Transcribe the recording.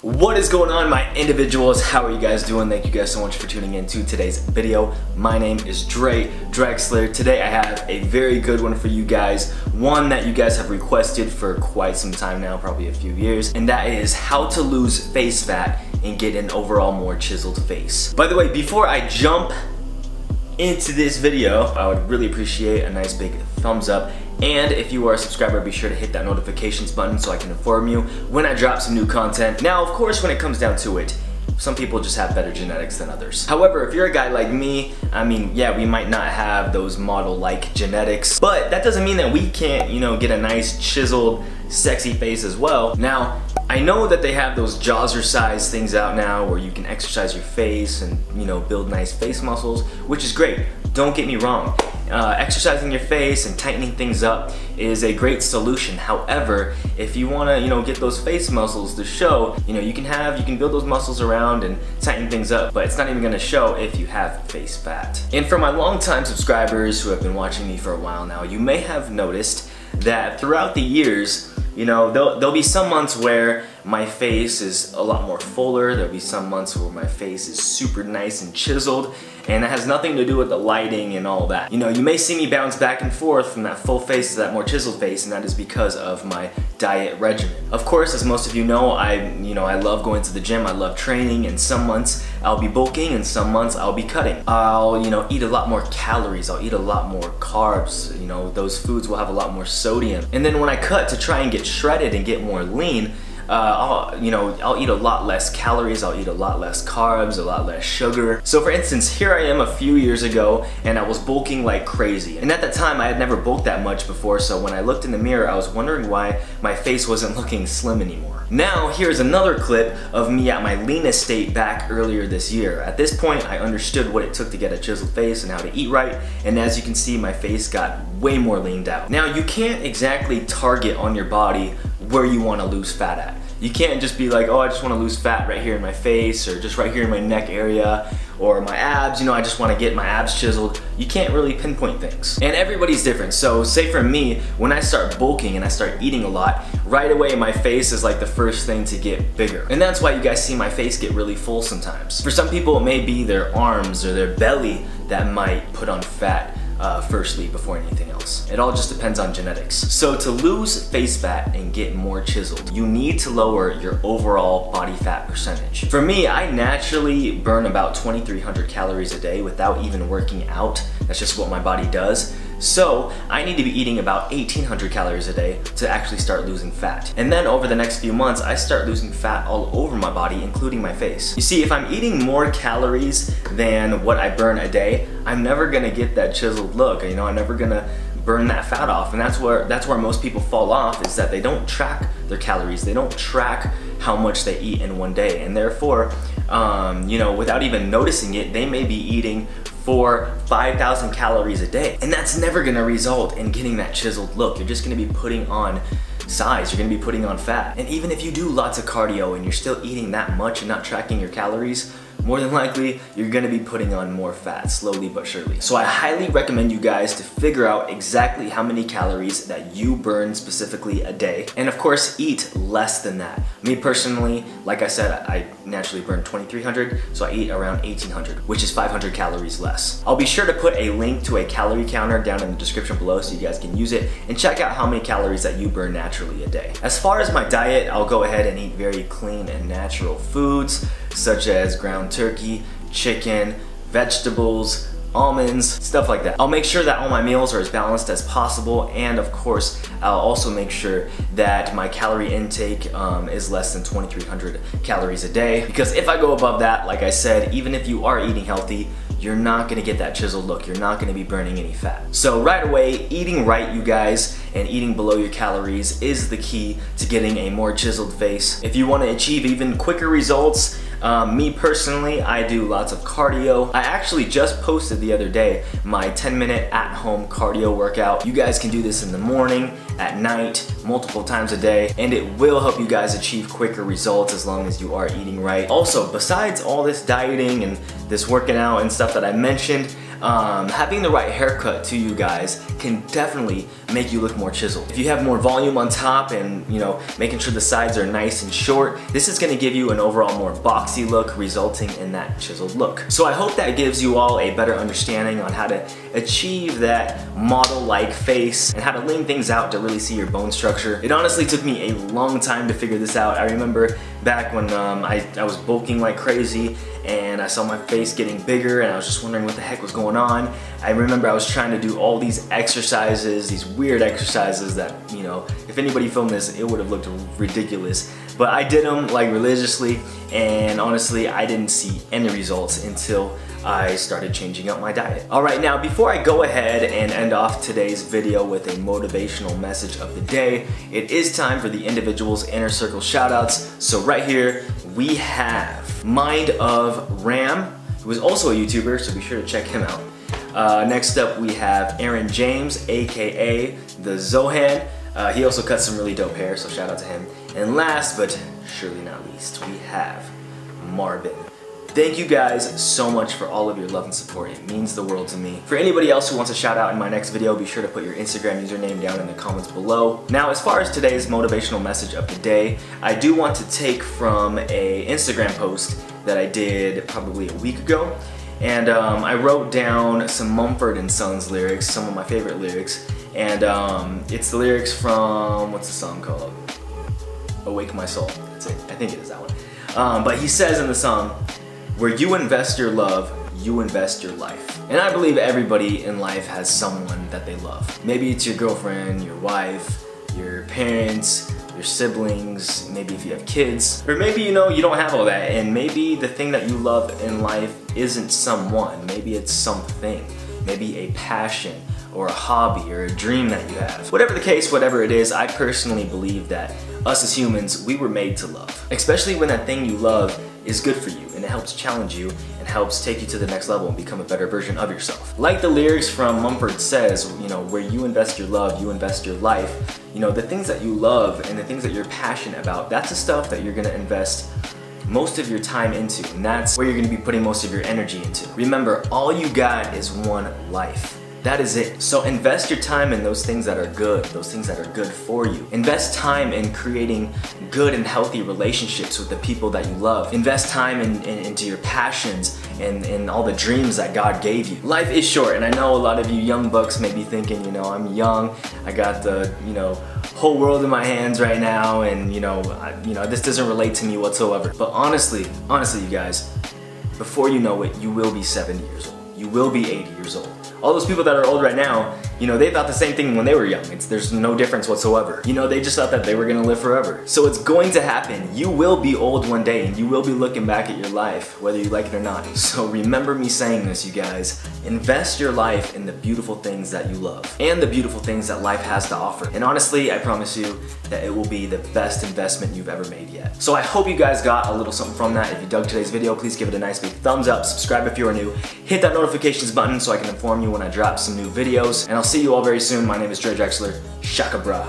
What is going on, my individuals? How are you guys doing? Thank you guys so much for tuning in to today's video. My name is Drexler. Today I have a very good one for you guys. One that you guys have requested for quite some time now, probably a few years. And that is how to lose face fat and get an overall more chiseled face. By the way, before I jump into this video, I would really appreciate a nice big thumbs up. And if you are a subscriber, be sure to hit that notifications button so I can inform you when I drop some new content. Now, of course, when it comes down to it, some people just have better genetics than others. However, if you're a guy like me, I mean, yeah, we might not have those model-like genetics, but that doesn't mean that we can't, you know, get a nice chiseled, sexy face as well. Now, I know that they have those Jawline things out now where you can exercise your face and, you know, build nice face muscles, which is great. Don't get me wrong. Exercising your face and tightening things up is a great solution. However, if you want to, you know, get those face muscles to show, you know, you can build those muscles around and tighten things up, but it's not even going to show if you have face fat. And for my longtime subscribers who have been watching me for a while now, you may have noticed that throughout the years, you know, there'll be some months where my face is a lot more fuller. There'll be some months where my face is super nice and chiseled, and it has nothing to do with the lighting and all that. You know, you may see me bounce back and forth from that full face to that more chiseled face, and that is because of my diet regimen. Of course, as most of you know, I love going to the gym. I love training, and some months I'll be bulking and some months I'll be cutting. I'll, you know, eat a lot more calories. I'll eat a lot more carbs. You know, those foods will have a lot more sodium. And then when I cut to try and get shredded and get more lean, I'll eat a lot less calories, I'll eat a lot less carbs, a lot less sugar. So for instance, here I am a few years ago and I was bulking like crazy. And at that time I had never bulked that much before, so when I looked in the mirror I was wondering why my face wasn't looking slim anymore. Now here's another clip of me at my leanest state back earlier this year. At this point I understood what it took to get a chiseled face and how to eat right, and as you can see my face got way more leaned out. Now you can't exactly target on your body where you want to lose fat at. You can't just be like, oh, I just want to lose fat right here in my face, or just right here in my neck area, or my abs, you know, I just want to get my abs chiseled. You can't really pinpoint things. And everybody's different. So say for me, when I start bulking and I start eating a lot, right away my face is like the first thing to get bigger. And that's why you guys see my face get really full sometimes. For some people it may be their arms or their belly that might put on fat firstly before anything else. It all just depends on genetics. So to lose face fat and get more chiseled, you need to lower your overall body fat percentage. For me, I naturally burn about 2,300 calories a day without even working out. That's just what my body does. So I need to be eating about 1,800 calories a day to actually start losing fat. And then over the next few months, I start losing fat all over my body, including my face. You see, if I'm eating more calories than what I burn a day, I'm never gonna get that chiseled look. You know, I'm never gonna burn that fat off. And that's where most people fall off, is that they don't track their calories. They don't track how much they eat in one day. And therefore, you know, without even noticing it, they may be eating 5,000 calories a day. And that's never gonna result in getting that chiseled look. You're just gonna be putting on size, you're gonna be putting on fat. And even if you do lots of cardio and you're still eating that much and not tracking your calories, more than likely, you're gonna be putting on more fat, slowly but surely. So I highly recommend you guys to figure out exactly how many calories that you burn specifically a day. And of course, eat less than that. Me personally, like I said, I naturally burn 2,300, so I eat around 1,800, which is 500 calories less. I'll be sure to put a link to a calorie counter down in the description below so you guys can use it and check out how many calories that you burn naturally a day. As far as my diet, I'll go ahead and eat very clean and natural foods, such as ground turkey, chicken, vegetables, almonds, stuff like that. I'll make sure that all my meals are as balanced as possible, and of course I'll also make sure that my calorie intake is less than 2,300 calories a day, because if I go above that, like I said, even if you are eating healthy, you're not gonna get that chiseled look. You're not gonna be burning any fat. So right away, eating right, you guys, and eating below your calories is the key to getting a more chiseled face. If you wanna achieve even quicker results, me personally, I do lots of cardio. I actually just posted the other day my 10-minute at-home cardio workout. You guys can do this in the morning, at night, multiple times a day, and it will help you guys achieve quicker results as long as you are eating right. Also, besides all this dieting and this working out and stuff that I mentioned, having the right haircut to you guys can definitely make you look more chiseled. If you have more volume on top and, you know, making sure the sides are nice and short, this is gonna give you an overall more boxy look, resulting in that chiseled look. So I hope that gives you all a better understanding on how to achieve that model-like face and how to lean things out to really see your bone structure. It honestly took me a long time to figure this out. I remember back when I was bulking like crazy and I saw my face getting bigger and I was just wondering what the heck was going on. I remember I was trying to do all these exercises, these weird exercises that, you know, if anybody filmed this, it would have looked ridiculous. But I did them like religiously, and honestly, I didn't see any results until I started changing up my diet. Alright, now before I go ahead and end off today's video with a motivational message of the day, it is time for the individual's inner circle shoutouts. So right here, we have Mind of Ram, who is also a YouTuber, so be sure to check him out. Next up, we have Aaron James, aka the Zohan. He also cuts some really dope hair, so shout out to him. And last but surely not least, we have Marvin. Thank you guys so much for all of your love and support. It means the world to me. For anybody else who wants a shout out in my next video, be sure to put your Instagram username down in the comments below. Now, as far as today's motivational message of the day, I do want to take from a Instagram post that I did probably a week ago. And I wrote down some Mumford & Sons lyrics, some of my favorite lyrics. And it's the lyrics from, what's the song called? Awake My Soul. That's it. I think it is that one. But he says in the song, where you invest your love, you invest your life. And I believe everybody in life has someone that they love. Maybe it's your girlfriend, your wife, your parents, your siblings, maybe if you have kids. Or maybe, you know, you don't have all that, and maybe the thing that you love in life isn't someone. Maybe it's something. Maybe a passion, or a hobby, or a dream that you have. Whatever the case, whatever it is, I personally believe that us as humans, we were made to love. Especially when that thing you love is good for you and it helps challenge you and helps take you to the next level and become a better version of yourself. Like the lyrics from Mumford says, you know, where you invest your love, you invest your life. You know, the things that you love and the things that you're passionate about, that's the stuff that you're gonna invest most of your time into, and that's where you're gonna be putting most of your energy into. Remember, all you got is one life. That is it. So invest your time in those things that are good, those things that are good for you. Invest time in creating good and healthy relationships with the people that you love. Invest time into your passions and all the dreams that God gave you. Life is short, and I know a lot of you young bucks may be thinking, you know, I'm young, I got the, you know, whole world in my hands right now, and you know, this doesn't relate to me whatsoever. But honestly, you guys, before you know it, you will be 70 years old. You will be 80 years old. All those people that are old right now, you know, they thought the same thing when they were young. There's no difference whatsoever. You know, they just thought that they were gonna live forever. So it's going to happen. You will be old one day, and you will be looking back at your life, whether you like it or not. So remember me saying this, you guys. Invest your life in the beautiful things that you love, and the beautiful things that life has to offer. And honestly, I promise you that it will be the best investment you've ever made yet. So I hope you guys got a little something from that. If you dug today's video, please give it a nice big thumbs up, subscribe if you are new, hit that notifications button so I can inform you when I drop some new videos, and I'll see you all very soon. My name is Drexler. Shaka bra.